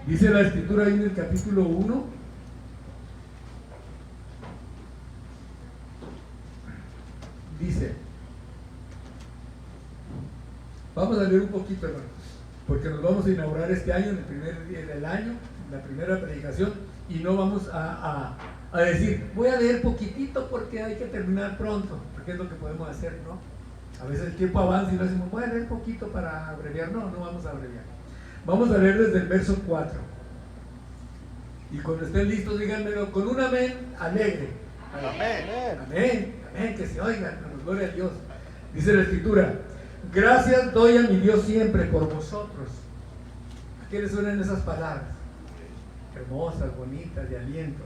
Dice la escritura ahí en el capítulo 1. Dice, vamos a leer un poquito, hermano, porque nos vamos a inaugurar este año, en el primer día del año, en la primera predicación, y no vamos a decir, voy a leer poquitito porque hay que terminar pronto, porque es lo que podemos hacer, ¿no? A veces el tiempo avanza y lo decimos, voy a leer poquito para abreviar. No, no vamos a abreviar. Vamos a leer desde el verso 4. Y cuando estén listos, díganmelo con un amén alegre. Amén. Amén, amén, que se oiga, hermanos, gloria a Dios. Dice la escritura, gracias doy a mi Dios siempre por vosotros. ¿A qué les suenan esas palabras? Hermosas, bonitas, de aliento.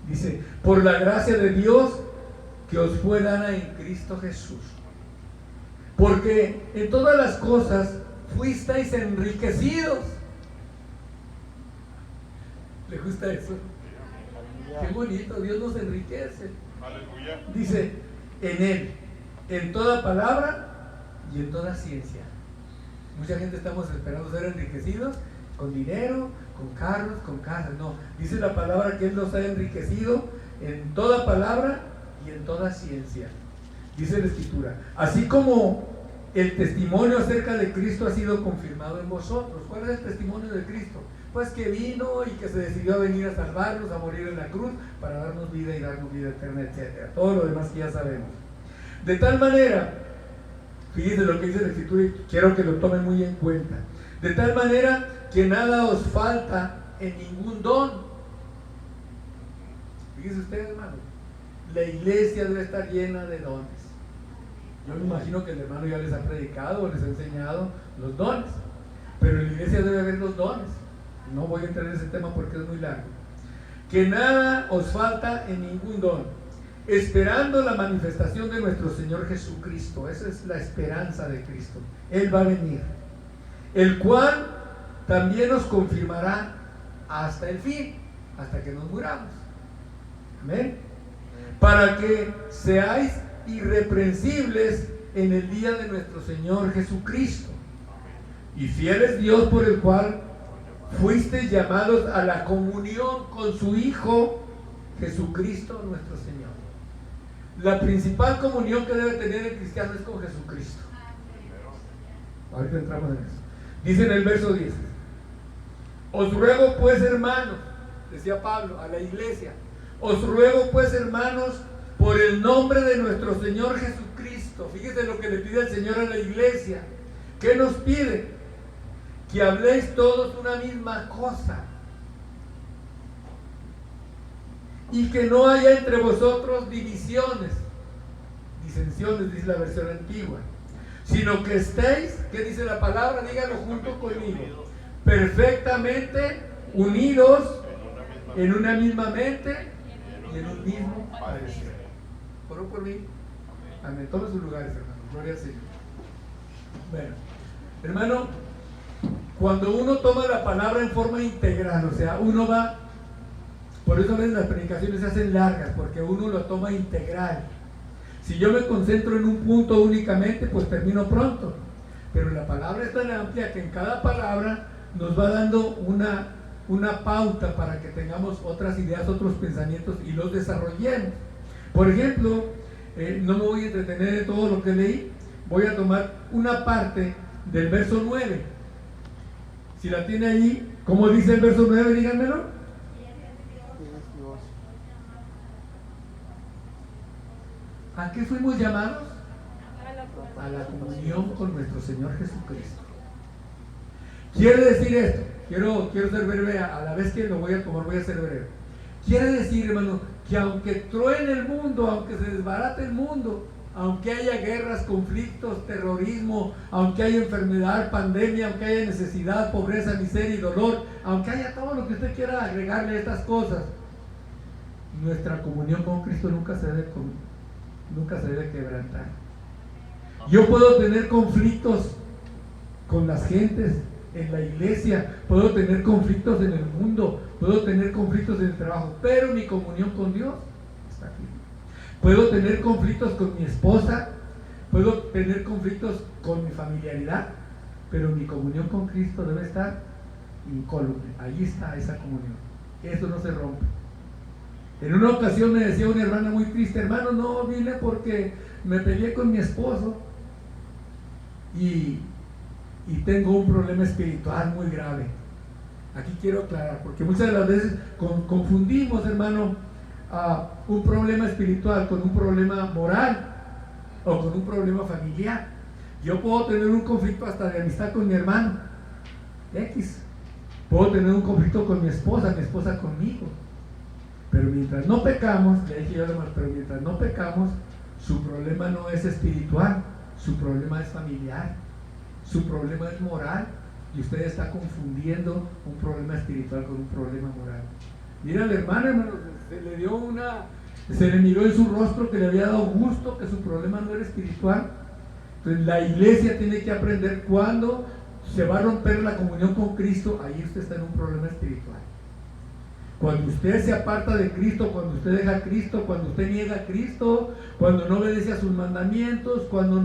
Dice, por la gracia de Dios que os fue dada en Cristo Jesús. Porque en todas las cosas fuisteis enriquecidos. ¿Le gusta eso? Qué bonito, Dios nos enriquece. Aleluya. Dice, en Él, en toda palabra y en toda ciencia. Mucha gente estamos esperando ser enriquecidos con dinero, con carros, con casas. No, dice la palabra que Él nos ha enriquecido en toda palabra y en toda ciencia. Dice la escritura, así como el testimonio acerca de Cristo ha sido confirmado en vosotros. ¿Cuál es el testimonio de Cristo? Pues que vino y que se decidió a venir a salvarnos, a morir en la cruz para darnos vida y darnos vida eterna, etc. Todo lo demás que ya sabemos. De tal manera, fíjense lo que dice la escritura y quiero que lo tomen muy en cuenta. De tal manera que nada os falta en ningún don. Fíjense ustedes, hermano, la iglesia debe estar llena de dones. Yo me imagino que el hermano ya les ha predicado o les ha enseñado los dones, pero en la iglesia debe haber los dones. No voy a entrar en ese tema porque es muy largo. Que nada os falta en ningún don, esperando la manifestación de nuestro Señor Jesucristo. Esa es la esperanza de Cristo. Él va a venir, el cual también nos confirmará hasta el fin, hasta que nos muramos. Amén. Para que seáis irreprensibles en el día de nuestro Señor Jesucristo. Y fiel es Dios por el cual fuisteis llamados a la comunión con su Hijo Jesucristo nuestro Señor. La principal comunión que debe tener el cristiano es con Jesucristo. Ahorita entramos en eso. Dice en el verso 10, os ruego pues, hermanos, decía Pablo a la iglesia, os ruego pues, hermanos, por el nombre de nuestro Señor Jesucristo. Fíjese lo que le pide el Señor a la iglesia. ¿Qué nos pide? Que habléis todos una misma cosa y que no haya entre vosotros divisiones, disensiones, dice la versión antigua, sino que estéis, ¿qué dice la palabra? Díganlo junto conmigo, perfectamente unidos en una misma mente y en un mismo parecer. ¿Oró por mí? Amén. Tomen sus lugares, hermano. Gloria al Señor. Bueno, hermano, cuando uno toma la palabra en forma integral, o sea, uno va, por eso a veces las predicaciones se hacen largas, porque uno lo toma integral. Si yo me concentro en un punto únicamente, pues termino pronto. Pero la palabra es tan amplia que en cada palabra nos va dando una pauta para que tengamos otras ideas, otros pensamientos y los desarrollemos. Por ejemplo, no me voy a entretener en todo lo que leí, voy a tomar una parte del verso 9. Si la tiene ahí, ¿cómo dice el verso 9? Díganmelo. ¿A qué fuimos llamados? A la comunión con nuestro Señor Jesucristo. Quiere decir esto, quiero ser breve, a la vez que lo voy a tomar voy a ser breve. Quiere decir, hermano, que aunque truene el mundo, aunque se desbarate el mundo, aunque haya guerras, conflictos, terrorismo, aunque haya enfermedad, pandemia, aunque haya necesidad, pobreza, miseria y dolor, aunque haya todo lo que usted quiera agregarle a estas cosas, nuestra comunión con Cristo nunca se debe quebrantar. Yo puedo tener conflictos con las gentes en la iglesia, puedo tener conflictos en el mundo, puedo tener conflictos en el trabajo, pero mi comunión con Dios está aquí. Puedo tener conflictos con mi esposa, puedo tener conflictos con mi familiaridad, pero mi comunión con Cristo debe estar incólume. Ahí está esa comunión. Eso no se rompe. En una ocasión me decía una hermana muy triste: hermano, no vine porque me peleé con mi esposo y tengo un problema espiritual muy grave. Aquí quiero aclarar, porque muchas de las veces confundimos, hermano, un problema espiritual con un problema moral o con un problema familiar. Yo puedo tener un conflicto hasta de amistad con mi hermano X, puedo tener un conflicto con mi esposa conmigo, pero mientras no pecamos, le dije yo además, pero mientras no pecamos, su problema no es espiritual, su problema es familiar, su problema es moral, y usted está confundiendo un problema espiritual con un problema moral. Mira al hermano, se le miró en su rostro que le había dado gusto, que su problema no era espiritual. Entonces la iglesia tiene que aprender cuando se va a romper la comunión con Cristo, ahí usted está en un problema espiritual. Cuando usted se aparta de Cristo, cuando usted deja a Cristo, cuando usted niega a Cristo, cuando no obedece a sus mandamientos, cuando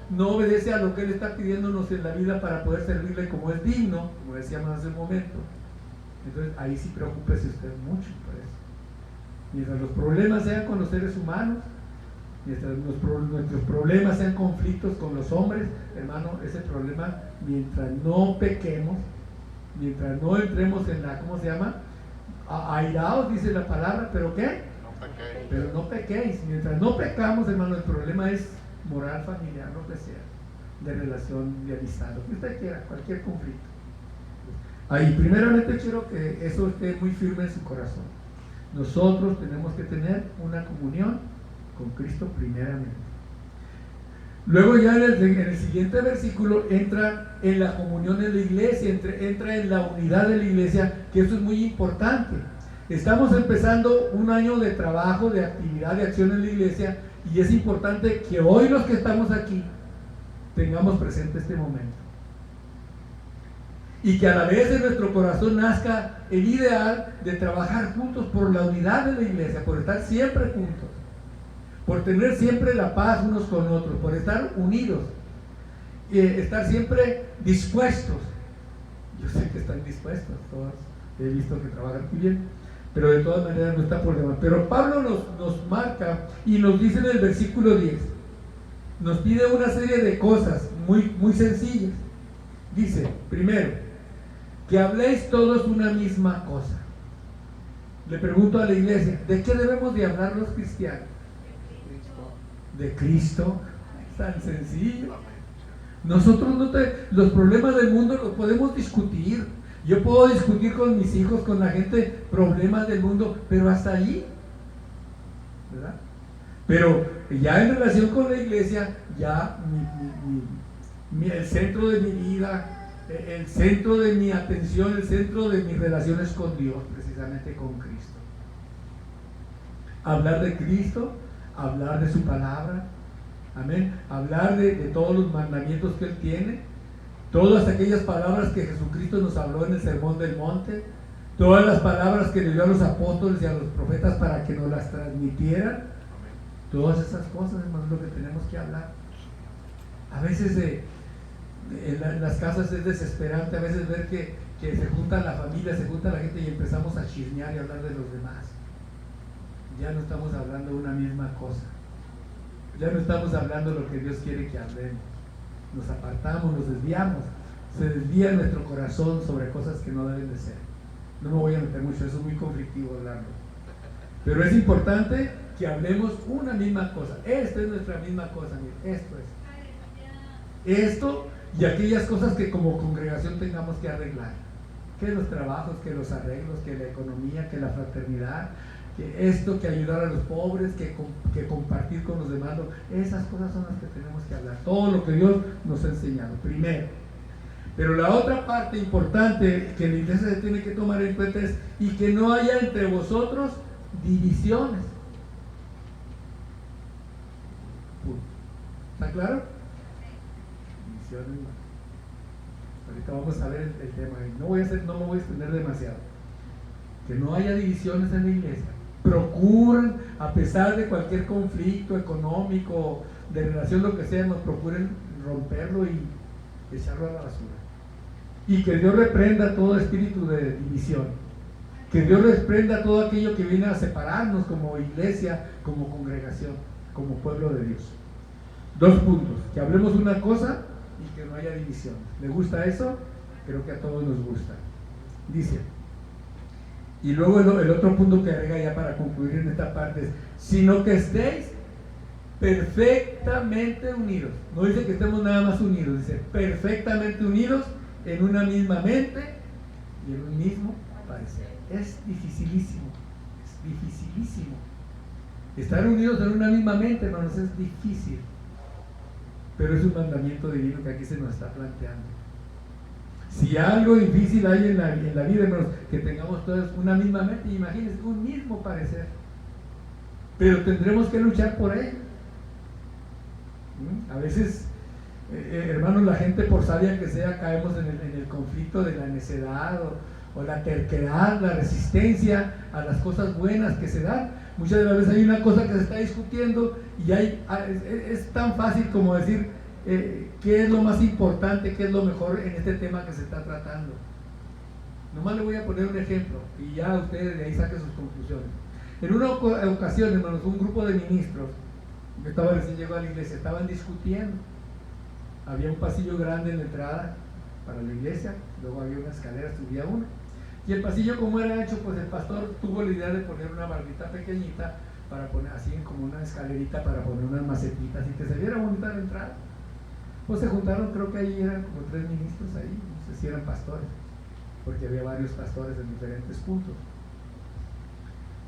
no obedece a lo que Él está pidiéndonos en la vida para poder servirle como es digno, como decíamos hace un momento, entonces ahí sí preocúpese usted mucho por eso. Mientras los problemas sean con los seres humanos, mientras nuestros problemas sean conflictos con los hombres, hermano, ese problema, mientras no pequemos, mientras no entremos en la, ¿cómo se llama? Airaos, dice la palabra, ¿pero qué? No pequéis. Pero no pequéis. Mientras no pecamos, hermano, el problema es moral, familiar, lo que sea, de relación, de amistad, lo que usted quiera, cualquier conflicto. Ahí, primeramente quiero que eso esté muy firme en su corazón. Nosotros tenemos que tener una comunión con Cristo primeramente. Luego ya en el siguiente versículo entra en la comunión en la iglesia, entra en la unidad de la iglesia, que eso es muy importante. Estamos empezando un año de trabajo, de actividad, de acción en la iglesia, y es importante que hoy los que estamos aquí tengamos presente este momento. Y que a la vez en nuestro corazón nazca el ideal de trabajar juntos por la unidad de la iglesia, por estar siempre juntos, por tener siempre la paz unos con otros, por estar unidos, estar siempre dispuestos. Yo sé que están dispuestos, todos he visto que trabajan muy bien, pero de todas maneras no está por demás. Pero Pablo nos marca y nos dice en el versículo 10, nos pide una serie de cosas muy, muy sencillas. Dice, primero, que habléis todos una misma cosa. Le pregunto a la iglesia, ¿de qué debemos de hablar los cristianos? De Cristo. Es tan sencillo. Nosotros los problemas del mundo los podemos discutir. Yo puedo discutir con mis hijos, con la gente, problemas del mundo, pero hasta ahí, ¿verdad? Pero ya en relación con la iglesia, ya el centro de mi vida, el centro de mi atención, el centro de mis relaciones con Dios, precisamente con Cristo. Hablar de Cristo, hablar de su palabra, amén, hablar de todos los mandamientos que Él tiene, todas aquellas palabras que Jesucristo nos habló en el Sermón del Monte, todas las palabras que le dio a los apóstoles y a los profetas para que nos las transmitieran, todas esas cosas, hermanos, es lo que tenemos que hablar. A veces en las casas es desesperante a veces ver que se junta la familia, se junta la gente y empezamos a chismear y a hablar de los demás. Ya no estamos hablando de una misma cosa, ya no estamos hablando de lo que Dios quiere que hablemos. Nos apartamos, nos desviamos, se desvía nuestro corazón sobre cosas que no deben de ser. No me voy a meter mucho, eso es muy conflictivo hablarlo, pero es importante que hablemos una misma cosa. Esta es nuestra misma cosa, mire, esto y aquellas cosas que como congregación tengamos que arreglar, que los trabajos, que los arreglos, que la economía, que la fraternidad, que esto, que ayudar a los pobres, que compartir con los demás. Esas cosas son las que tenemos que hablar, todo lo que Dios nos ha enseñado primero. Pero la otra parte importante que la iglesia se tiene que tomar en cuenta es y que no haya entre vosotros divisiones. ¿Está claro? Divisiones. Ahorita vamos a ver el tema. No me voy a extender demasiado. Que no haya divisiones en la iglesia. Procuren, a pesar de cualquier conflicto económico, de relación, lo que sea, nos procuren romperlo y echarlo a la basura. Y que Dios reprenda todo espíritu de división. Que Dios reprenda todo aquello que viene a separarnos como iglesia, como congregación, como pueblo de Dios. 2 puntos. Que hablemos una cosa y que no haya división. ¿Le gusta eso? Creo que a todos nos gusta. Dice, y luego el otro punto que agrega ya para concluir en esta parte es, sino que estéis perfectamente unidos. No dice que estemos nada más unidos, dice perfectamente unidos en una misma mente y en un mismo parecer. Es dificilísimo, es dificilísimo. Estar unidos en una misma mente, hermanos, es difícil. Pero es un mandamiento divino que aquí se nos está planteando. Si algo difícil hay en la vida, hermanos, que tengamos todos una misma mente, imagínense, un mismo parecer. Pero tendremos que luchar por ello. A veces, hermanos, la gente, por sabia que sea, caemos en el conflicto de la necedad o la terquedad, la resistencia a las cosas buenas que se dan. Muchas de las veces hay una cosa que se está discutiendo y es tan fácil como decir qué es lo más importante, qué es lo mejor en este tema que se está tratando. Nomás le voy a poner un ejemplo y ya ustedes de ahí saquen sus conclusiones. En una ocasión, hermanos, un grupo de ministros, yo estaba recién llegado a la iglesia, estaban discutiendo. Había un pasillo grande en la entrada para la iglesia, luego había una escalera, subía uno. Y el pasillo, como era ancho, pues el pastor tuvo la idea de poner una bardita pequeñita para poner así como una escalerita para poner unas macetitas y que se viera bonita la entrada. Pues se juntaron, creo que ahí eran como 3 ministros ahí, no sé si eran pastores, porque había varios pastores en diferentes puntos.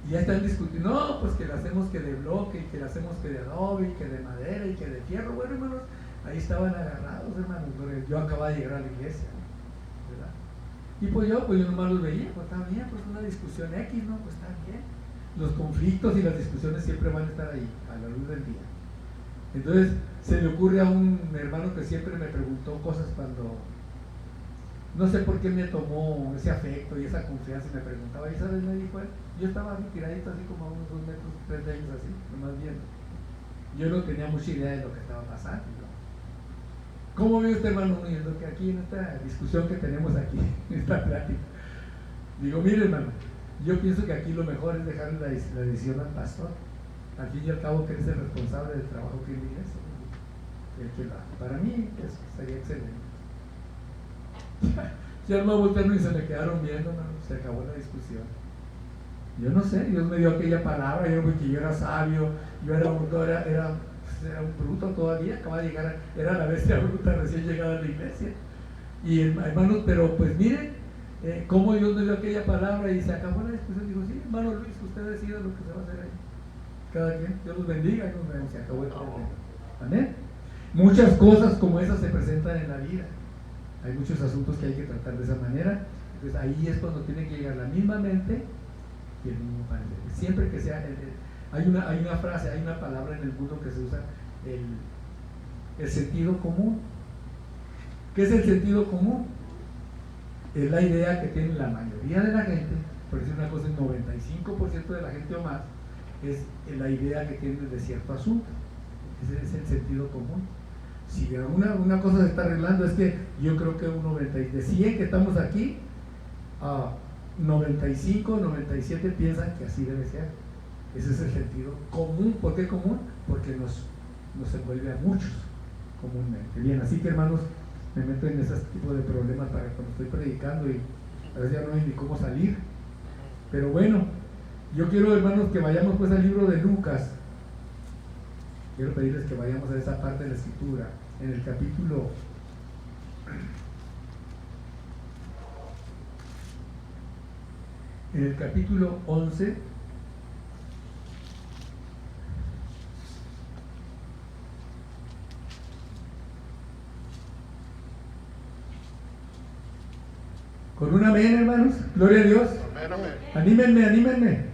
Y ya están discutiendo, no, pues que la hacemos que de bloque, y que la hacemos que de adobe, y que de madera, y que de fierro. Bueno, hermanos, ahí estaban agarrados, hermanos, porque yo acababa de llegar a la iglesia, ¿verdad? Y pues yo nomás los veía, pues está bien, pues una discusión X, ¿no? Pues está bien. Los conflictos y las discusiones siempre van a estar ahí, a la luz del día. Entonces, se me ocurre a un hermano que siempre me preguntó cosas cuando, no sé por qué me tomó ese afecto y esa confianza y me preguntaba, ¿y sabes? Me dijo él, yo estaba tiradito así como a unos 2 metros, 3 de ellos así, nomás viendo. Yo no tenía mucha idea de lo que estaba pasando, ¿no? ¿Cómo ve usted, hermano, uniendo que aquí en esta discusión que tenemos aquí, en esta plática? Digo, mire, hermano, yo pienso que aquí lo mejor es dejar la decisión al pastor. Al fin y al cabo, que él es el responsable del trabajo que él iglesia. El que va. Para mí, eso sería excelente. Ya no me voltearon y se me quedaron viendo, ¿no? Se acabó la discusión. Yo no sé, Dios me dio aquella palabra, que yo era sabio, yo era un bruto todavía, acababa de llegar, era la bestia bruta recién llegada a la iglesia. Y hermanos, pero pues miren, cómo Dios me dio aquella palabra y se acabó la discusión. Digo, sí, hermano Luis, usted decide lo que se va a hacer ahí. Cada quien, Dios los bendiga, y se acabó el problema. Amén. Muchas cosas como esas se presentan en la vida. Hay muchos asuntos que hay que tratar de esa manera. Entonces ahí es cuando tiene que llegar la misma mente y el mismo parecer. Siempre que sea, hay una frase, hay una palabra en el mundo que se usa, el sentido común. ¿Qué es el sentido común? Es la idea que tiene la mayoría de la gente, por decir una cosa, el 95% de la gente o más, es la idea que tiene de cierto asunto. Ese es el sentido común. Si una cosa se está arreglando, es que yo creo que de 100 que estamos aquí, 95, 97 piensan que así debe ser. Ese es el sentido común. ¿Por qué común? Porque nos envuelve a muchos comúnmente. Bien, así que, hermanos, me meto en ese tipo de problemas para cuando estoy predicando y a veces ya no hay ni cómo salir. Pero bueno, yo quiero, hermanos, que vayamos pues al libro de Lucas. Quiero pedirles que vayamos a esa parte de la escritura, en el capítulo 11. Con un amén, hermanos. Gloria a Dios. Amén, amén. Anímenme. Amén.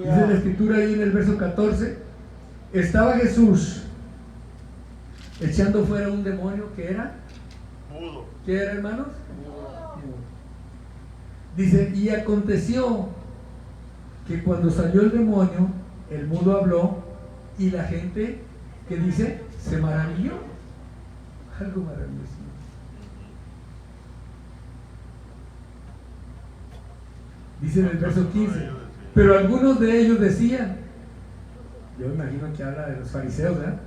Dice la escritura ahí en el verso 14. Estaba Jesús echando fuera un demonio que era Mudo. ¿qué era, hermanos? Mudo. Dice, y aconteció que cuando salió el demonio, el mudo habló y la gente, ¿qué dice? Se maravilló. Algo maravilloso. Dice en el verso 15, pero algunos de ellos decían, yo imagino que habla de los fariseos, ¿verdad?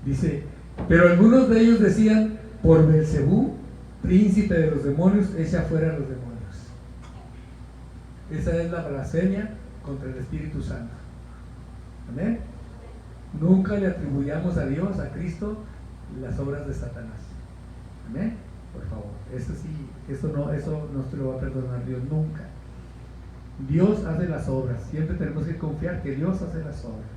Dice, pero algunos de ellos decían, por Beelzebú, príncipe de los demonios, echa fuera a los demonios. Esa es la blasfemia contra el Espíritu Santo. Amén. Nunca le atribuyamos a Dios, a Cristo, las obras de Satanás. Amén. Por favor, eso sí, eso no se lo va a perdonar Dios nunca. Dios hace las obras, siempre tenemos que confiar que Dios hace las obras.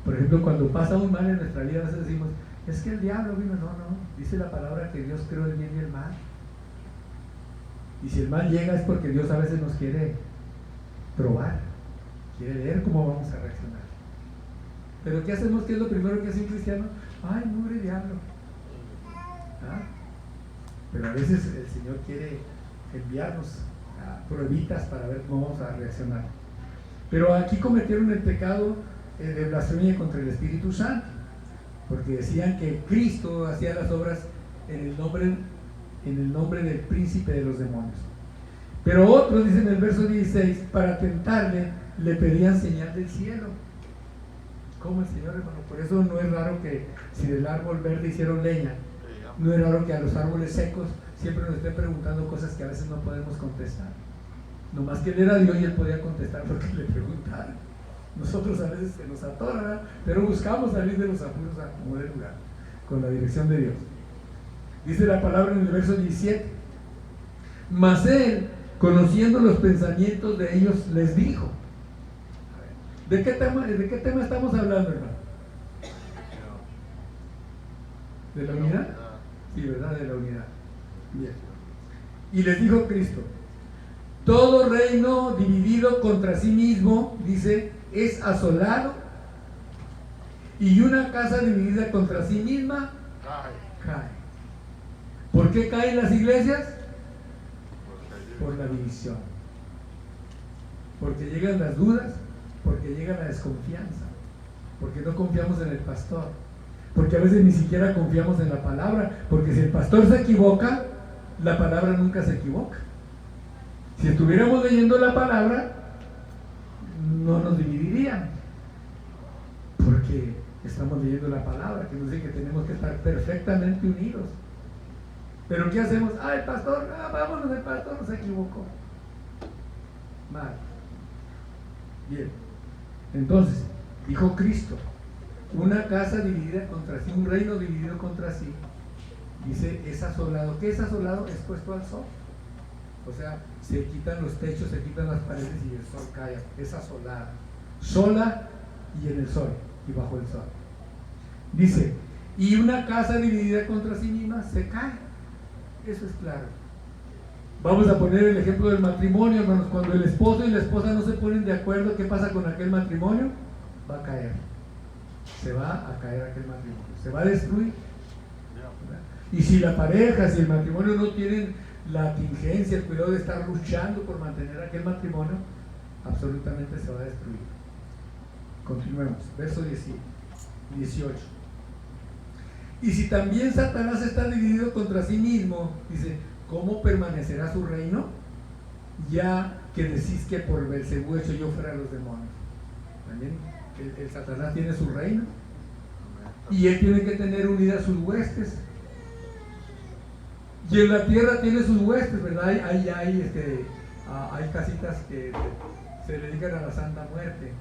Por ejemplo, cuando pasa un mal en nuestra vida, a veces decimos, es que el diablo vino. No, dice la palabra que Dios creó el bien y el mal. Y si el mal llega es porque Dios a veces nos quiere probar, quiere ver cómo vamos a reaccionar. Pero ¿qué hacemos? ¿Qué es lo primero que hace un cristiano? Ay, mugre diablo. ¿Ah? Pero a veces el Señor quiere enviarnos a pruebitas para ver cómo vamos a reaccionar. Pero aquí cometieron el pecado de blasfemia contra el Espíritu Santo, porque decían que Cristo hacía las obras en el nombre del príncipe de los demonios. Pero otros, dicen en el verso 16, para tentarle, le pedían señal del cielo. ¿Cómo el Señor, hermano? Por eso no es raro que si del árbol verde hicieron leña, no es raro que a los árboles secos siempre nos estén preguntando cosas que a veces no podemos contestar. Nomás que él era Dios y él podía contestar lo que le preguntaron. Nosotros a veces se nos atora, ¿verdad? Pero buscamos salir de los apuros a como de lugar, con la dirección de Dios. Dice la palabra en el verso 17, mas él, conociendo los pensamientos de ellos, les dijo. ¿De qué tema estamos hablando, hermano? ¿De la unidad? Sí, ¿verdad? De la unidad. Bien. Y les dijo Cristo, todo reino dividido contra sí mismo, dice, es asolado, y una casa dividida contra sí misma cae. ¿Por qué caen las iglesias? Por la división. Porque llegan las dudas, porque llega la desconfianza, porque no confiamos en el pastor, porque a veces ni siquiera confiamos en la palabra, porque si el pastor se equivoca, la palabra nunca se equivoca. Si estuviéramos leyendo la palabra, no nos dividirían, porque estamos leyendo la palabra, que nos dice que tenemos que estar perfectamente unidos. Pero ¿qué hacemos? El pastor, vámonos, el pastor se equivocó. Mal. Bien. Entonces, dijo Cristo, una casa dividida contra sí, un reino dividido contra sí, dice, es asolado. ¿Qué es asolado? Es puesto al sol. O sea, se quitan los techos, se quitan las paredes y el sol cae. Es asolada. Sola y en el sol, y bajo el sol. Dice, y una casa dividida contra sí misma se cae. Eso es claro. Vamos a poner el ejemplo del matrimonio, hermanos. Cuando el esposo y la esposa no se ponen de acuerdo, ¿qué pasa con aquel matrimonio? Va a caer. Se va a caer aquel matrimonio. Se va a destruir. ¿Verdad? Y si la pareja, si el matrimonio no tienen la tingencia, el cuidado de estar luchando por mantener aquel matrimonio, absolutamente se va a destruir. Continuemos. Verso 18. Y si también Satanás está dividido contra sí mismo, dice, ¿cómo permanecerá su reino? Ya que decís que por Beelzebú hecho yo fuera a los demonios. También el Satanás tiene su reino y él tiene que tener unidas sus huestes. Y en la tierra tiene sus huestes, ¿verdad? Hay casitas que se dedican a la Santa Muerte,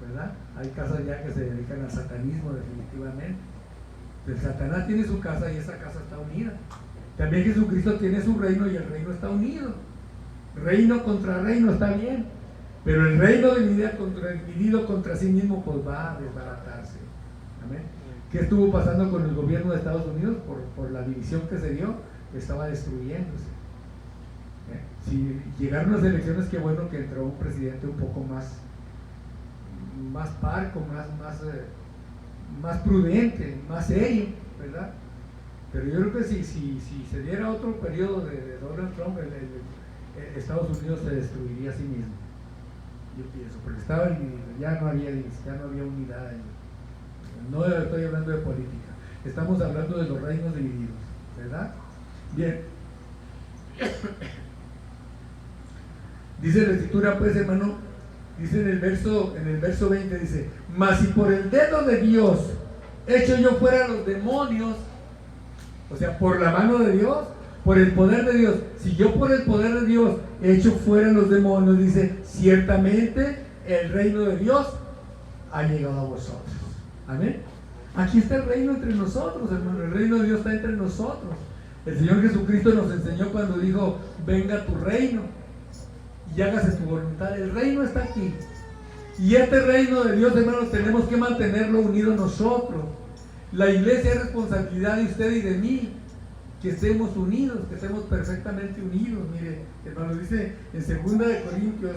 ¿verdad? Hay casas ya que se dedican al satanismo, definitivamente. El Satanás tiene su casa y esa casa está unida. También Jesucristo tiene su reino y el reino está unido. Reino contra reino está bien, pero el reino dividido contra sí mismo pues va a desbaratarse. Amén. ¿Qué estuvo pasando con el gobierno de Estados Unidos? Por la división que se dio, estaba destruyéndose. Si llegaron las elecciones, qué bueno que entró un presidente un poco más parco, más prudente, más serio, ¿verdad? Pero yo creo que si se diera otro periodo de Donald Trump, Estados Unidos se destruiría a sí mismo. Yo pienso, porque estaba dividido, ya no había unidad ahí. No estoy hablando de política, estamos hablando de los reinos divididos, ¿verdad? Bien. Dice la escritura, pues, hermano, dice en el verso 20, dice, mas si por el dedo de Dios echo yo fuera a los demonios, o sea, por la mano de Dios, por el poder de Dios, si yo por el poder de Dios echo fuera a los demonios, dice, ciertamente el reino de Dios ha llegado a vosotros. Amén. Aquí está el reino entre nosotros, hermano. El reino de Dios está entre nosotros. El Señor Jesucristo nos enseñó cuando dijo, venga tu reino y hágase tu voluntad. El reino está aquí. Y este reino de Dios, hermanos, tenemos que mantenerlo unido nosotros. La iglesia es responsabilidad de usted y de mí, que estemos unidos, que estemos perfectamente unidos. Mire, hermano, dice en 2 de Corintios,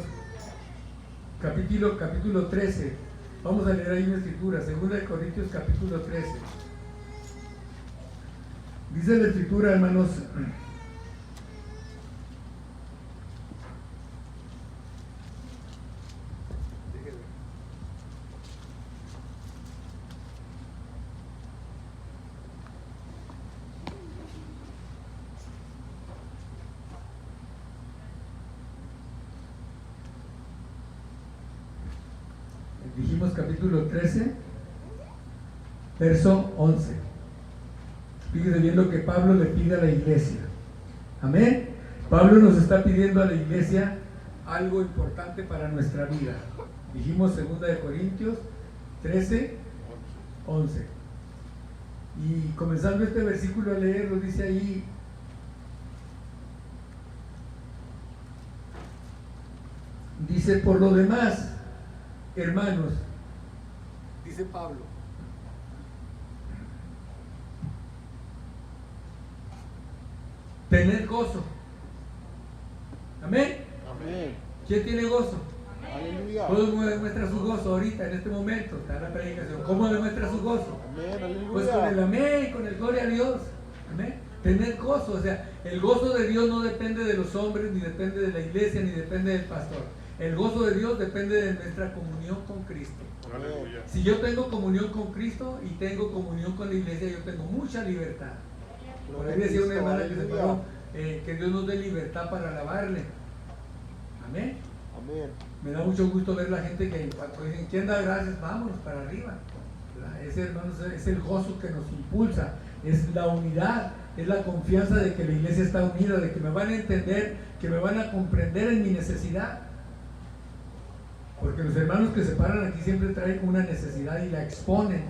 capítulo 13. Vamos a leer ahí una escritura, 2 de Corintios, capítulo 13. Dice la escritura, hermanos, dijimos capítulo 13, verso 11. Fíjese bien lo que Pablo le pide a la iglesia. Amén. Pablo nos está pidiendo a la iglesia algo importante para nuestra vida. Dijimos 2 de Corintios 13, 11. Y comenzando este versículo a leerlo, dice ahí, dice, por lo demás, hermanos, dice Pablo, tener gozo. Amén. Amén. ¿Quién tiene gozo? Aleluya. Todos demuestra su gozo ahorita, en este momento, está la predicación. ¿Cómo demuestra su gozo? Amén. Aleluya. Pues con el amén, con el gloria a Dios. Amén. Tener gozo, o sea, el gozo de Dios no depende de los hombres, ni depende de la iglesia, ni depende del pastor. El gozo de Dios depende de nuestra comunión con Cristo. Aleluya. Si yo tengo comunión con Cristo y tengo comunión con la iglesia, yo tengo mucha libertad. Por ahí decía una hermana que se paró, que Dios nos dé libertad para alabarle. Amén. Amén. Me da mucho gusto ver la gente que cuando dicen, ¿quién da gracias? Vámonos para arriba. ¿Verdad? Ese, hermanos, es el gozo que nos impulsa, es la unidad, es la confianza de que la iglesia está unida, de que me van a entender, que me van a comprender en mi necesidad. Porque los hermanos que se paran aquí siempre traen una necesidad y la exponen.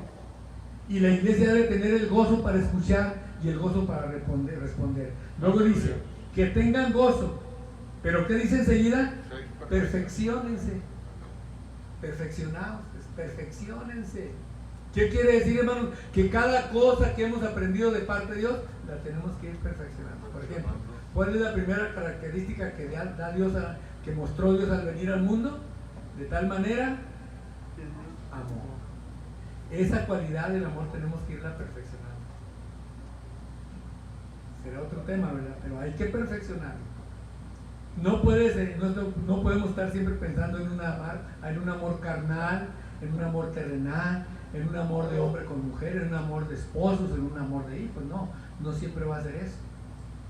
Y la iglesia debe tener el gozo para escuchar y el gozo para responder. Luego dice, que tengan gozo. ¿Pero qué dice enseguida? Perfecciónense. Perfeccionados, perfecciónense. ¿Qué quiere decir, hermanos? Que cada cosa que hemos aprendido de parte de Dios, la tenemos que ir perfeccionando. Por ejemplo, ¿cuál es la primera característica que da Dios, que mostró Dios al venir al mundo? De tal manera, amor. Esa cualidad del amor tenemos que irla perfeccionando. Será otro tema, ¿verdad? Pero hay que perfeccionarlo. No podemos estar siempre pensando en un amor carnal, en un amor terrenal, en un amor de hombre con mujer, en un amor de esposos, en un amor de hijos. No siempre va a ser eso.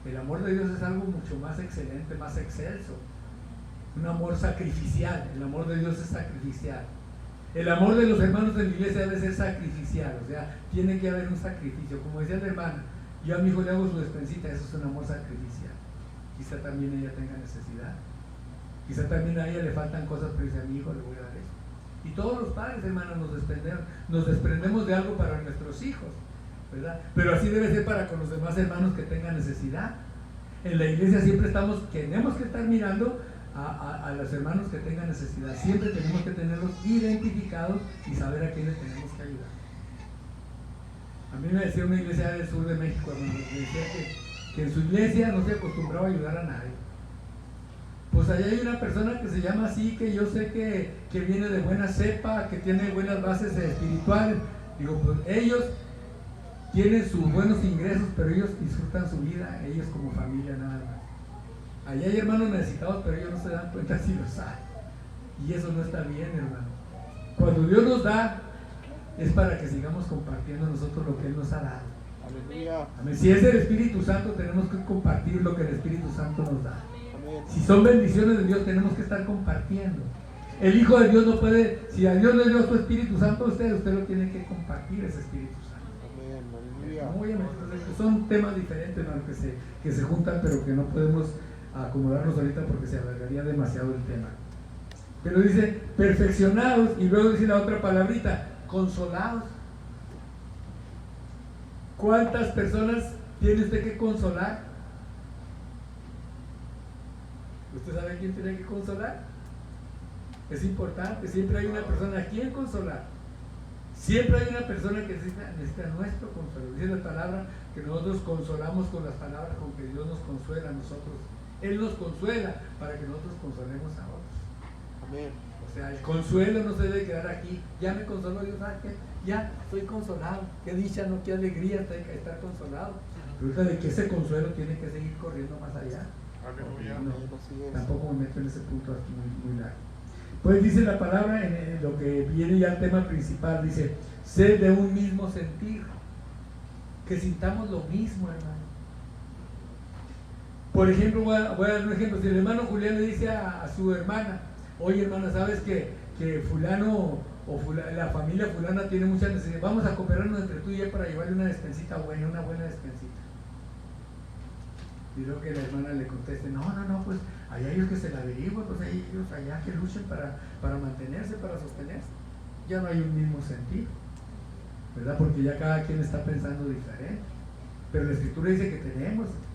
El amor de Dios es algo mucho más excelente, más excelso. Un amor sacrificial. El amor de Dios es sacrificial. El amor de los hermanos de la iglesia debe ser sacrificial. O sea, tiene que haber un sacrificio. Como decía la hermana, yo a mi hijo le hago su despensita, eso es un amor sacrificial. Quizá también ella tenga necesidad. Quizá también a ella le faltan cosas, pero dice, a mi hijo le voy a dar eso. Y todos los padres, hermanos, nos desprendemos de algo para nuestros hijos, ¿verdad? Pero así debe ser para con los demás hermanos que tengan necesidad. En la iglesia siempre tenemos que estar mirando a los hermanos que tengan necesidad. Siempre tenemos que tenerlos identificados y saber a quién les tenemos que ayudar. A mí me decía una iglesia del sur de México, hermano, me decía que en su iglesia no se acostumbraba a ayudar a nadie. Pues allá hay una persona que se llama así, que yo sé que viene de buena cepa, que tiene buenas bases espirituales. Digo, pues ellos tienen sus buenos ingresos, pero ellos disfrutan su vida, ellos como familia nada más. Allá hay hermanos necesitados, pero ellos no se dan cuenta si los hay. Y eso no está bien, hermano. Cuando Dios nos da, es para que sigamos compartiendo nosotros lo que Él nos ha dado. Aleluya. Amén. Si es el Espíritu Santo, tenemos que compartir lo que el Espíritu Santo nos da. Amén. Amén. Si son bendiciones de Dios, tenemos que estar compartiendo. El Hijo de Dios no puede, si a Dios le dio su Espíritu Santo a usted lo tiene que compartir, ese Espíritu Santo. Amén. Aleluya. Muy bien, son temas diferentes, hermano, que se juntan, pero que no podemos acomodarnos ahorita porque se alargaría demasiado el tema. Pero dice perfeccionados, y luego dice la otra palabrita, consolados. ¿Cuántas personas tiene usted que consolar? ¿Usted sabe a quién tiene que consolar? Es importante, siempre hay una persona a quien consolar. Siempre hay una persona que necesita nuestro consuelo. Dice la palabra que nosotros consolamos con las palabras con que Dios nos consuela a nosotros. Él nos consuela para que nosotros consolemos a otros. Amén. O sea, el consuelo no se debe quedar aquí. Ya me consoló Dios, ¿sabes qué? Ya estoy consolado. Qué dicha, no, qué alegría estar consolado. Pero de que ese consuelo tiene que seguir corriendo más allá. Aleluya. No, Así es. tampoco me meto en ese punto aquí muy largo. Pues dice la palabra en lo que viene ya el tema principal, dice, ser de un mismo sentir, que sintamos lo mismo, hermano. Por ejemplo, voy a dar un ejemplo. Si el hermano Julián le dice a su hermana, oye hermana, ¿sabes que fulano la familia fulana tiene mucha necesidad? Vamos a cooperarnos entre tú y él para llevarle una despensita buena, una buena despensita. Y luego que la hermana le conteste, no, pues allá ellos que se la averigüen, pues ellos allá que luchen para mantenerse, para sostenerse. Ya no hay un mismo sentido, ¿verdad? Porque ya cada quien está pensando diferente. Pero la Escritura dice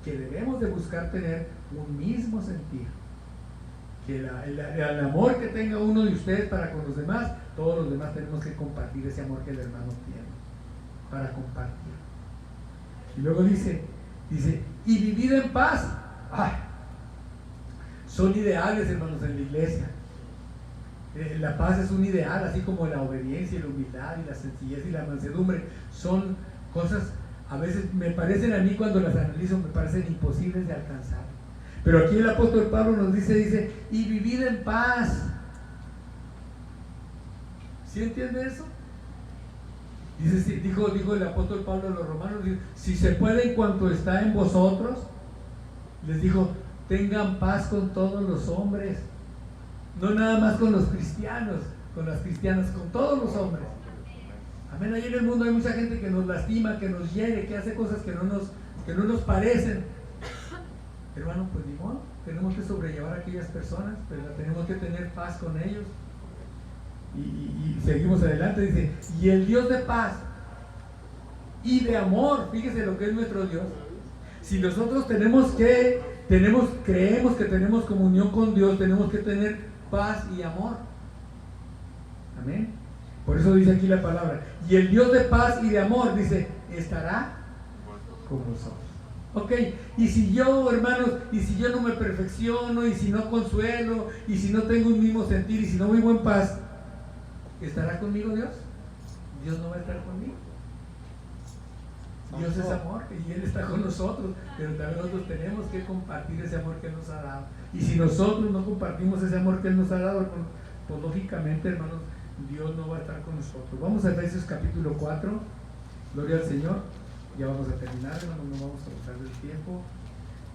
que debemos de buscar tener un mismo sentir. Que el amor que tenga uno de ustedes para con los demás, todos los demás tenemos que compartir ese amor que el hermano tiene, para compartir. Y luego dice, y vivir en paz. ¡Ay! Son ideales, hermanos, en la iglesia. La paz es un ideal, así como la obediencia y la humildad y la sencillez y la mansedumbre. Son cosas, a veces me parecen a mí, cuando las analizo, me parecen imposibles de alcanzar. Pero aquí el apóstol Pablo nos dice, y vivir en paz. ¿Sí entiende eso? Dijo el apóstol Pablo a los romanos, si se puede en cuanto está en vosotros, les dijo, tengan paz con todos los hombres, no nada más con los cristianos, con las cristianas, con todos los hombres. Amén. Ahí en el mundo hay mucha gente que nos lastima, que nos hiere, que hace cosas que no nos parecen. Hermano, pues ni modo, tenemos que sobrellevar a aquellas personas, pero tenemos que tener paz con ellos. Y seguimos adelante, dice, y el Dios de paz y de amor, fíjese lo que es nuestro Dios. Si nosotros creemos que tenemos comunión con Dios, tenemos que tener paz y amor. Amén. Por eso dice aquí la palabra, y el Dios de paz y de amor, dice, estará con nosotros. Ok, y si yo, hermanos, y si yo no me perfecciono, y si no consuelo, y si no tengo un mismo sentir, y si no vivo en paz, ¿estará conmigo Dios? Dios no va a estar conmigo. Dios es amor y Él está con nosotros, pero también nosotros tenemos que compartir ese amor que Él nos ha dado. Y si nosotros no compartimos ese amor que Él nos ha dado, pues lógicamente, hermanos, Dios no va a estar con nosotros. Vamos a Efesios capítulo 4, gloria al Señor. Ya vamos a terminar, hermanos, no vamos a usar el tiempo.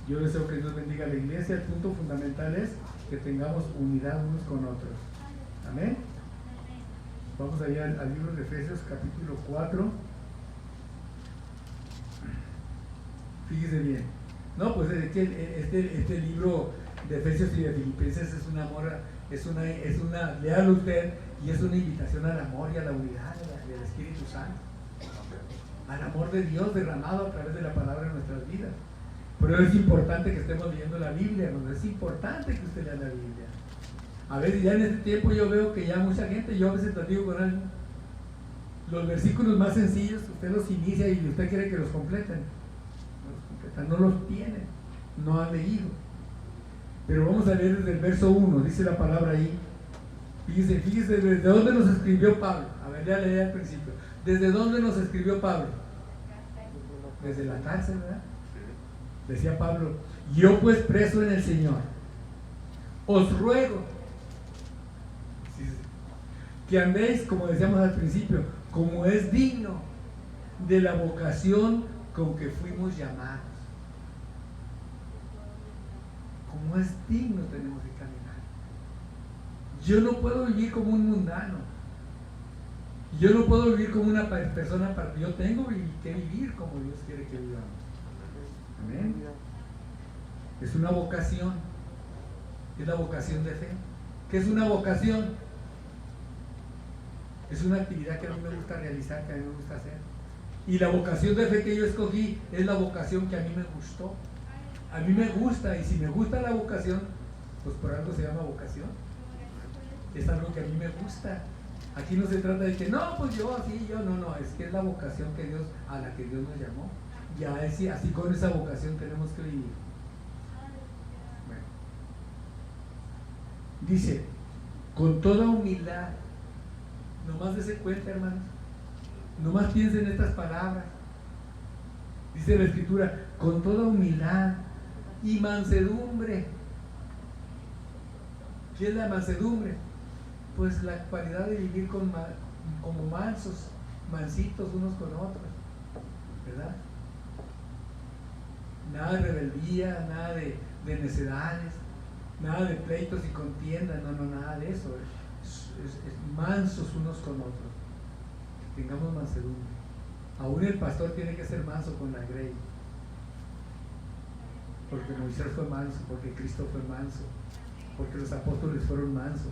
Yo deseo que Dios bendiga a la iglesia. El punto fundamental es que tengamos unidad unos con otros. Amén. Vamos allá al libro de Efesios capítulo 4. Fíjese bien. No, pues es que este libro de Efesios y de Filipenses es un amor, léalo usted, y es una invitación al amor y a la unidad del Espíritu Santo. Al amor de Dios derramado a través de la palabra en nuestras vidas. Por eso es importante que estemos leyendo la Biblia, ¿no? Es importante que usted lea la Biblia. A veces ya en este tiempo yo veo que ya mucha gente, yo a veces platico con alguien, los versículos más sencillos, usted los inicia y usted quiere que los completen. No los tienen, no han leído. Pero vamos a leer desde el verso 1, dice la palabra ahí. Fíjese desde dónde nos escribió Pablo. A ver, ya leí al principio. ¿Desde dónde nos escribió Pablo? Desde la cárcel, ¿verdad? Decía Pablo, yo pues preso en el Señor, os ruego que andéis, como decíamos al principio, como es digno de la vocación con que fuimos llamados. como es digno tenemos que caminar. Yo no puedo vivir como un mundano. Yo no puedo vivir como una persona aparte. Yo tengo que vivir como Dios quiere que vivamos. Amén. Es una vocación. Es la vocación de fe. ¿Qué es una vocación? Es una actividad que a mí me gusta realizar, que a mí me gusta hacer. Y la vocación de fe que yo escogí es la vocación que a mí me gustó. A mí me gusta, y si me gusta la vocación, pues por algo se llama vocación. Es algo que a mí me gusta. Aquí no se trata de que, no, pues yo así, yo no, es que es la vocación que Dios, a la que Dios nos llamó. Ya es así, con esa vocación tenemos que vivir. Bueno. Dice, con toda humildad, nomás dése cuenta, hermanos, nomás piensen en estas palabras. Dice la Escritura, con toda humildad y mansedumbre. ¿Qué es la mansedumbre? Pues la cualidad de vivir como mansos, mansitos unos con otros, ¿verdad? Nada de rebeldía, nada de necedades, nada de pleitos y contiendas, no, nada de eso. Es mansos unos con otros. Tengamos mansedumbre. Aún el pastor tiene que ser manso con la grey. Porque Moisés fue manso, porque Cristo fue manso, porque los apóstoles fueron mansos.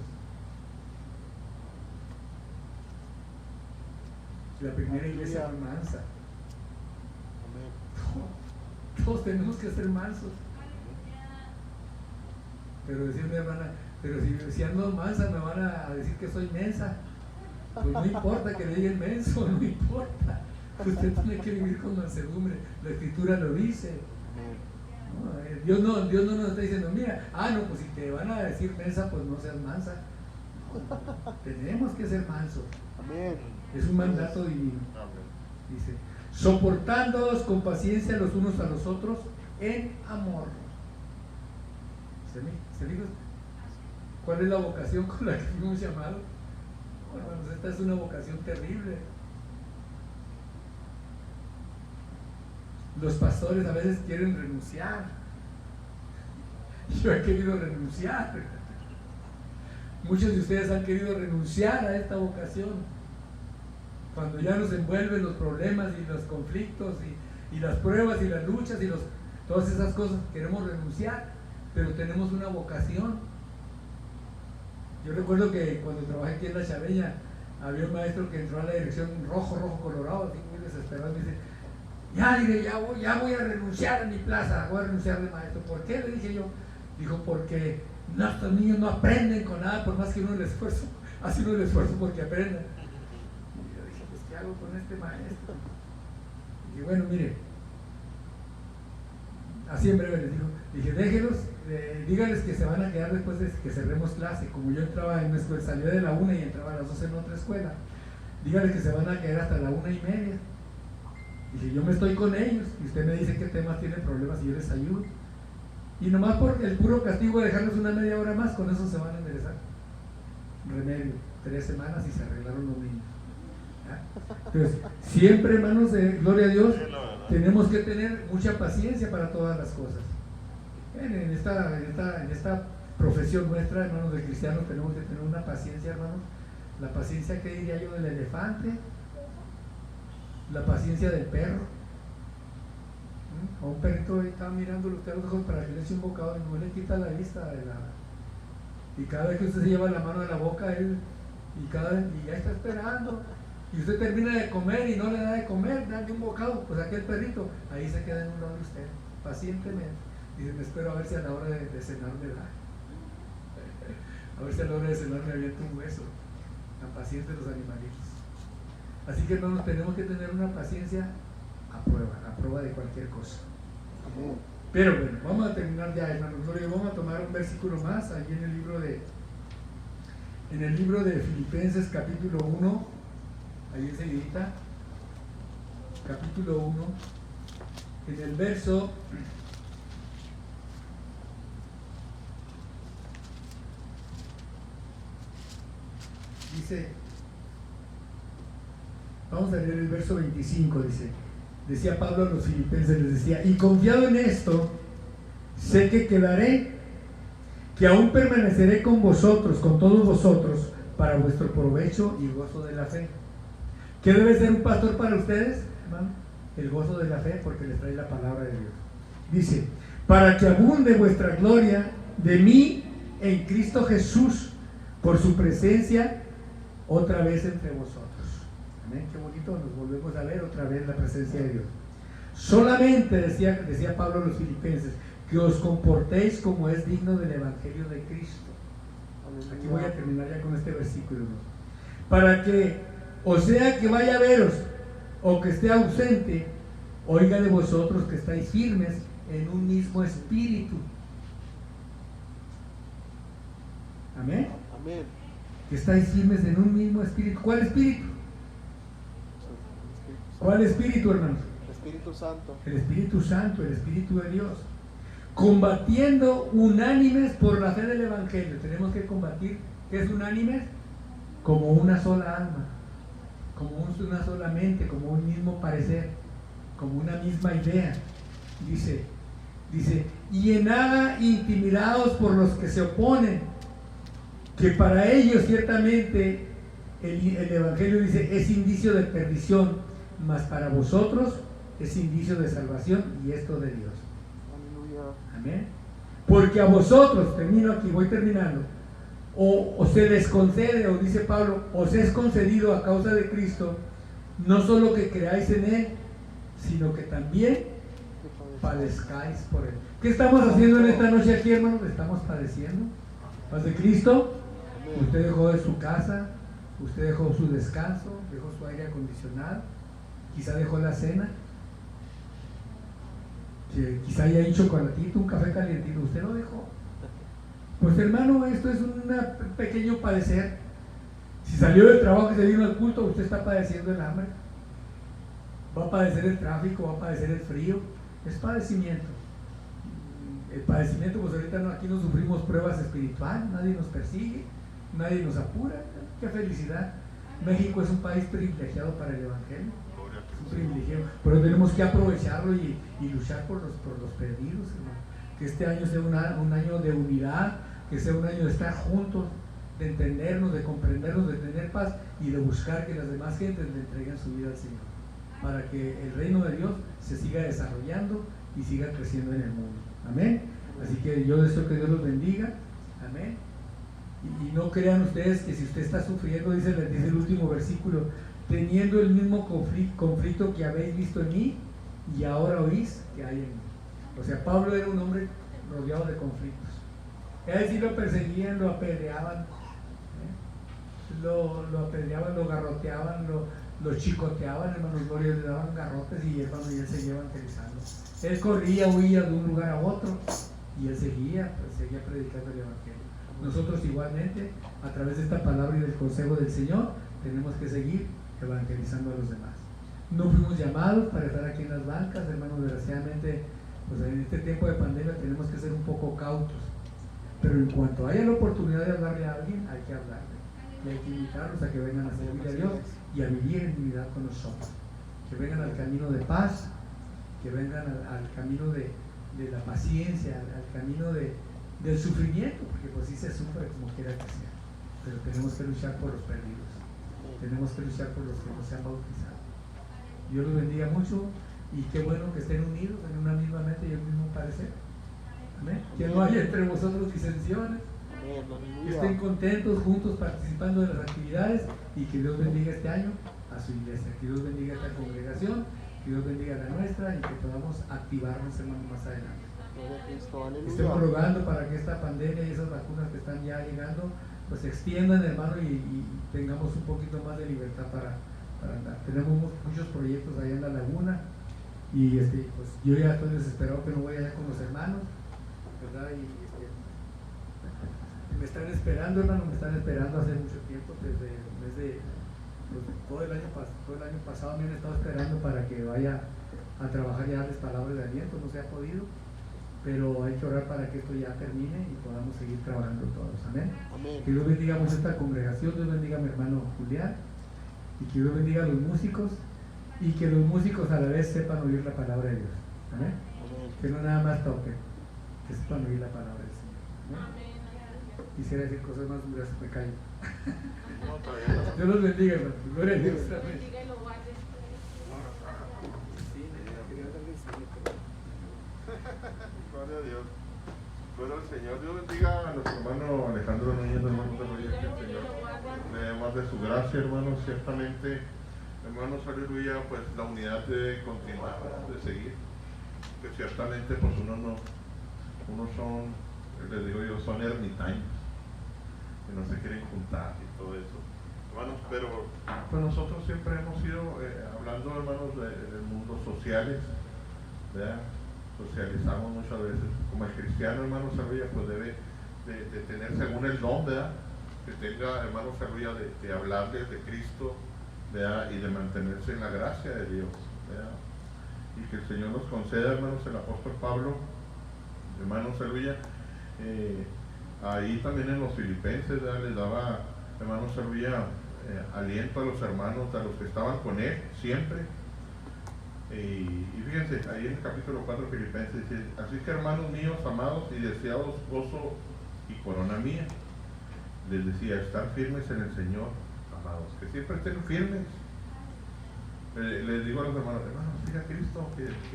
La primera iglesia fue mansa. Todos tenemos que ser mansos. Pero decía una hermana, pero si ando mansa me van a decir que soy mensa. Pues no importa que le digan menso, no importa. Usted tiene que vivir con mansedumbre. La Escritura lo dice. No, Dios no nos está diciendo, mira, no, pues si te van a decir mensa, pues no seas mansa. No, tenemos que ser mansos. Amén. Es un mandato divino. Dice, soportándoos con paciencia los unos a los otros en amor. ¿Se dijo? ¿Cuál es la vocación con la que fuimos llamados? Bueno, hermanos, esta es una vocación terrible. Los pastores a veces quieren renunciar. Yo he querido renunciar. Muchos de ustedes han querido renunciar a esta vocación. Cuando ya nos envuelven los problemas y los conflictos y las pruebas y las luchas y todas esas cosas, queremos renunciar, pero tenemos una vocación. Yo recuerdo que cuando trabajé aquí en La Chaveña, había un maestro que entró a la dirección rojo, colorado, así muy desesperado, y dice, ya voy a renunciar a mi plaza, voy a renunciar de maestro. ¿Por qué? Le dije yo. Dijo, porque nuestros niños no aprenden con nada, por más que uno el esfuerzo, hace uno el esfuerzo porque aprendan. Y yo dije, pues ¿qué hago con este maestro? Y bueno, mire, así en breve les digo, dije, déjenlos, díganles que se van a quedar después de que cerremos clase. Como yo entraba en una escuela, salía de la 1 y entraba a las 12 en otra escuela, díganles que se van a quedar hasta la 1:30. Dije, yo me estoy con ellos y usted me dice qué temas tienen problemas y yo les ayudo. Y nomás por el puro castigo de dejarles una media hora más, con eso se van a enderezar. Remedio, 3 semanas y se arreglaron los niños. Entonces, siempre, hermanos, gloria a Dios, tenemos que tener mucha paciencia para todas las cosas. En esta profesión nuestra, hermanos, de cristianos, tenemos que tener una paciencia, hermanos. La paciencia, ¿qué diría yo, del elefante? La paciencia del perro. A un perrito estaba mirándolo usted a los ojos para que le eche un bocado y no le quita la vista y cada vez que usted se lleva la mano a la boca él y ya está esperando y usted termina de comer y no le da de comer, dale un bocado, pues aquel perrito ahí se queda en un lado de usted pacientemente y me espero a ver si a la hora de cenar me da, a ver si a la hora de cenar me avienta un hueso. Tan pacientes los animalitos. Así que hermanos, tenemos que tener una paciencia a prueba de cualquier cosa. Pero bueno, vamos a terminar ya, hermanos. Vamos a tomar un versículo más allí en el libro de Filipenses capítulo 1, ahí enseguidita, capítulo 1, en el verso 25, decía Pablo a los filipenses, les decía, y confiado en esto, sé que quedaré que aún permaneceré con vosotros, con todos vosotros, para vuestro provecho y gozo de la fe. ¿Qué debe ser un pastor para ustedes, hermano? El gozo de la fe, porque les trae la palabra de Dios. Dice, para que abunde vuestra gloria de mí en Cristo Jesús, por su presencia otra vez entre vosotros. Amén, qué bonito, nos volvemos a ver otra vez la presencia de Dios. Solamente, decía Pablo a los filipenses, que os comportéis como es digno del Evangelio de Cristo. Aquí voy a terminar ya con este versículo, ¿no? Para que, o sea que vaya a veros, o que esté ausente, oiga de vosotros que estáis firmes en un mismo espíritu. Amén. Amén. Que estáis firmes en un mismo espíritu. ¿Cuál espíritu? ¿Cuál espíritu, hermanos? El Espíritu Santo. El Espíritu Santo, el Espíritu de Dios. Combatiendo unánimes por la fe del Evangelio. Tenemos que combatir. ¿Qué es unánimes? Como una sola alma, como una sola mente, como un mismo parecer, como una misma idea. Dice, y en nada intimidados por los que se oponen, que para ellos ciertamente el Evangelio dice es indicio de perdición, mas para vosotros es indicio de salvación, y esto de Dios. Aleluya. Amén. Porque a vosotros, termino aquí, voy terminando, o se les concede, o dice Pablo, os es concedido a causa de Cristo, no solo que creáis en Él, sino que también padezcáis por Él. ¿Qué estamos haciendo en esta noche aquí, hermanos? Estamos padeciendo. Paz de Cristo. Usted dejó de su casa, usted dejó su descanso, dejó su aire acondicionado, quizá dejó la cena, quizá haya un chocolatito, un café calientito, usted lo dejó. Pues hermano, esto es un pequeño padecer. Si salió del trabajo y se vino al culto, usted está padeciendo el hambre, va a padecer el tráfico, va a padecer el frío, es padecimiento. El padecimiento, pues ahorita aquí no sufrimos pruebas espirituales, nadie nos persigue, nadie nos apura. Qué felicidad. México es un país privilegiado para el Evangelio, es un privilegio, pero tenemos que aprovecharlo y luchar por los perdidos, hermano. Que este año sea un año de unidad, que sea un año de estar juntos, de entendernos, de comprendernos, de tener paz y de buscar que las demás gentes le entreguen su vida al Señor, para que el reino de Dios se siga desarrollando y siga creciendo en el mundo. Amén. Así que yo deseo que Dios los bendiga. Amén. Y no crean ustedes que si usted está sufriendo, dice el último versículo, teniendo el mismo conflicto que habéis visto en mí y ahora oís que hay en mí. O sea, Pablo era un hombre rodeado de conflictos. Es decir, lo perseguían, lo apedreaban, lo apedreaban, lo garroteaban, lo chicoteaban, hermanos glorios, le daban garrotes y hermano, y él seguía evangelizando. Él corría, huía de un lugar a otro y él seguía predicando el Evangelio. Nosotros igualmente, a través de esta palabra y del consejo del Señor, tenemos que seguir evangelizando a los demás. No fuimos llamados para estar aquí en las bancas, hermanos, desgraciadamente, pues en este tiempo de pandemia tenemos que ser un poco cautos. Pero en cuanto haya la oportunidad de hablarle a alguien, hay que hablarle. Y hay que invitarlos a que vengan a servirle a Dios y a vivir en unidad con nosotros. Que vengan al camino de paz, que vengan al camino de la paciencia, al camino del sufrimiento, porque pues sí se sufre como quiera que sea. Pero tenemos que luchar por los perdidos. Tenemos que luchar por los que no se han bautizado. Dios los bendiga mucho y qué bueno que estén unidos en una misma mente y el mismo parecer. Amén. Que no haya entre vosotros disensiones. Que estén contentos juntos participando de las actividades y que Dios bendiga este año a su iglesia, que Dios bendiga a esta congregación, que Dios bendiga a la nuestra y que podamos activarnos, hermanos, más adelante. Estemos rogando para que esta pandemia y esas vacunas que están ya llegando pues se extiendan, hermano, y tengamos un poquito más de libertad para andar. Tenemos muchos proyectos allá en la laguna y pues yo ya estoy desesperado que no voy allá con los hermanos, ¿verdad? Me están esperando, hermano, me están esperando hace mucho tiempo, desde todo el año pasado me han estado esperando para que vaya a trabajar y darles palabras de aliento. No se ha podido, pero hay que orar para que esto ya termine y podamos seguir trabajando todos. Amén. Amén. Que Dios bendiga a esta congregación, Dios bendiga a mi hermano Julián y que Dios bendiga a los músicos y que los músicos a la vez sepan oír la palabra de Dios. Amén. Amén. Que no nada más toquen, que sepan oír la palabra del Señor. Amén. Quisiera decir cosas más duras, me callo. No, todavía no. Dios los bendiga, hermano. Gloria a Dios. Amén. Gloria a Dios. Gloria al Señor. Dios bendiga a nuestro hermano Alejandro Núñez, hermano Saluya, que el Señor le dé más de su gracia, hermano. Ciertamente, hermanos, aleluya, pues la unidad debe continuar, de seguir. Que ciertamente, pues unos son, les digo yo, son ermitaños, que no se quieren juntar y todo eso. Hermanos, pero pues nosotros siempre hemos ido hablando, hermanos, del mundo sociales, ¿verdad? Socializamos muchas veces. Como el cristiano, hermano Saluya, pues debe de tener según el don, ¿verdad? Que tenga, hermano Saluya, de hablarles de Cristo, ¿verdad? Y de mantenerse en la gracia de Dios, ¿verdad? Y que el Señor nos conceda, hermanos, el apóstol Pablo, hermanos Saluya, ahí también en los filipenses, ¿verdad? Les daba, hermanos Saluya, aliento a los hermanos, a los que estaban con él siempre. Y fíjense, ahí en el capítulo 4 Filipenses dice: así que, hermanos míos, amados y deseados, gozo y corona mía, les decía, estar firmes en el Señor, amados, que siempre estén firmes. Les digo a los hermanos, siga a Cristo,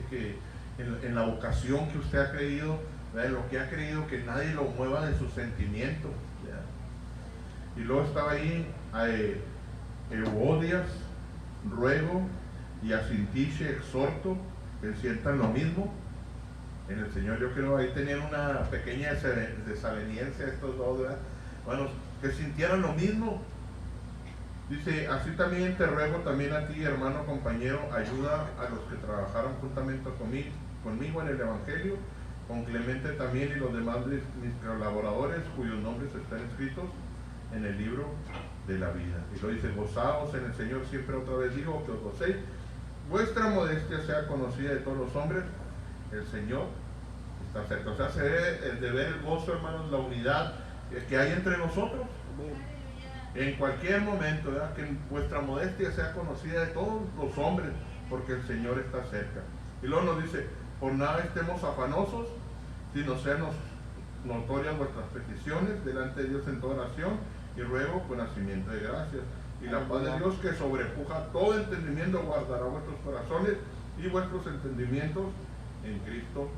que en la vocación que usted ha creído, en lo que ha creído, que nadie lo mueva de sus sentimientos, ¿verdad? Y luego estaba ahí Eubodias, ruego, y a Sintiche exhorto que sientan lo mismo en el Señor. Yo creo ahí tenían una pequeña desaveniencia estos dos, ¿verdad? Bueno, que sintieran lo mismo. Dice, así también te ruego también a ti, hermano compañero, ayuda a los que trabajaron juntamente conmigo en el Evangelio, con Clemente también y los demás de mis colaboradores, cuyos nombres están escritos en el libro de la vida. Y lo dice, gozaos en el Señor, siempre otra vez digo que os gocéis. Vuestra modestia sea conocida de todos los hombres, el Señor está cerca. O sea, se debe de ver el gozo, hermanos, la unidad que hay entre nosotros. En cualquier momento, ¿verdad? Que vuestra modestia sea conocida de todos los hombres, porque el Señor está cerca. Y luego nos dice, por nada estemos afanosos, sino sean notorias vuestras peticiones delante de Dios en toda oración y ruego con nacimiento de gracias. Y la paz de Dios, que sobrepuja todo entendimiento, guardará vuestros corazones y vuestros entendimientos en Cristo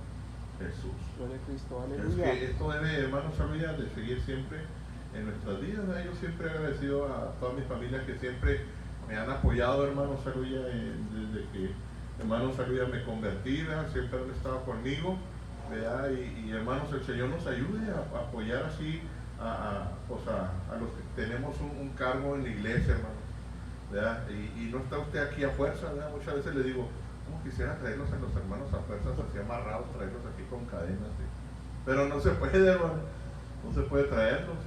Jesús. Gloria a Cristo, Es aleluya. que esto debe, hermanos, aleluya, de seguir siempre en nuestras vidas, ¿verdad? Yo siempre he agradecido a toda mi familia que siempre me han apoyado, hermanos, aleluya, desde que, hermanos, aleluya, me convertí, ¿verdad? Siempre han estado conmigo, ¿verdad? Y hermanos, el Señor nos ayude a apoyar así a los que tenemos un cargo en la iglesia, hermanos, ¿verdad? Y no está usted aquí a fuerza, ¿verdad? Muchas veces le digo, ¿cómo quisiera traerlos a los hermanos a fuerzas así amarrados, traerlos aquí con cadenas? ¿Sí? Pero no se puede, hermano, no se puede traerlos,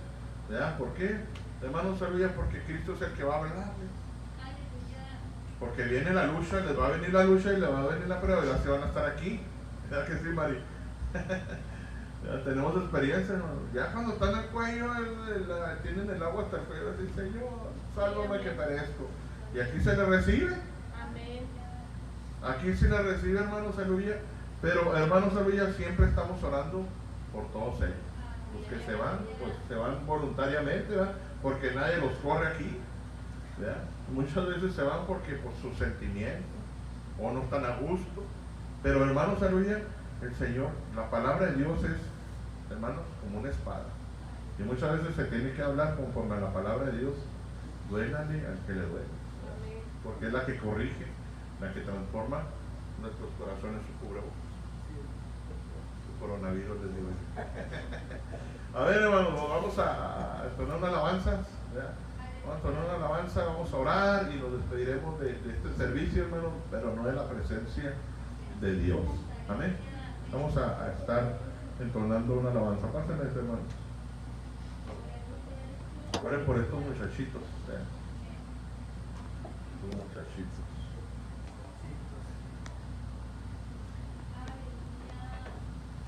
¿verdad? ¿Por qué? Hermanos, aleluya, porque Cristo es el que va a hablar, porque viene la lucha, les va a venir la lucha y les va a venir la prueba, ya se van a estar aquí, ¿verdad que sí, Mari? Ya tenemos experiencia, hermano. Ya cuando están al cuello, tienen el agua hasta el cuello, así, Señor, sálvame que perezco. Y aquí se le recibe. Amén. Aquí se le recibe, hermanos, aleluya. Pero, hermanos, aleluya, siempre estamos orando por todos ellos. Los que se van, pues se van voluntariamente, ¿verdad? Porque nadie los corre aquí, ¿verdad? Muchas veces se van porque por sus sentimientos o no están a gusto. Pero, hermanos, aleluya, el Señor, la palabra de Dios es, hermanos, como una espada. Y muchas veces se tiene que hablar conforme a la palabra de Dios, duélale al que le duele. Porque es la que corrige, la que transforma nuestros corazones, su cubrebocas. Su coronavirus, les digo. A ver, hermanos, vamos a entonar una alabanza, ¿verdad? Vamos a entonar una alabanza, vamos a orar y nos despediremos de este servicio, hermanos, pero no de la presencia de Dios. Amén. Vamos a estar entonando una alabanza. Pásenle, hermano. Oren por estos muchachitos. Estos muchachitos.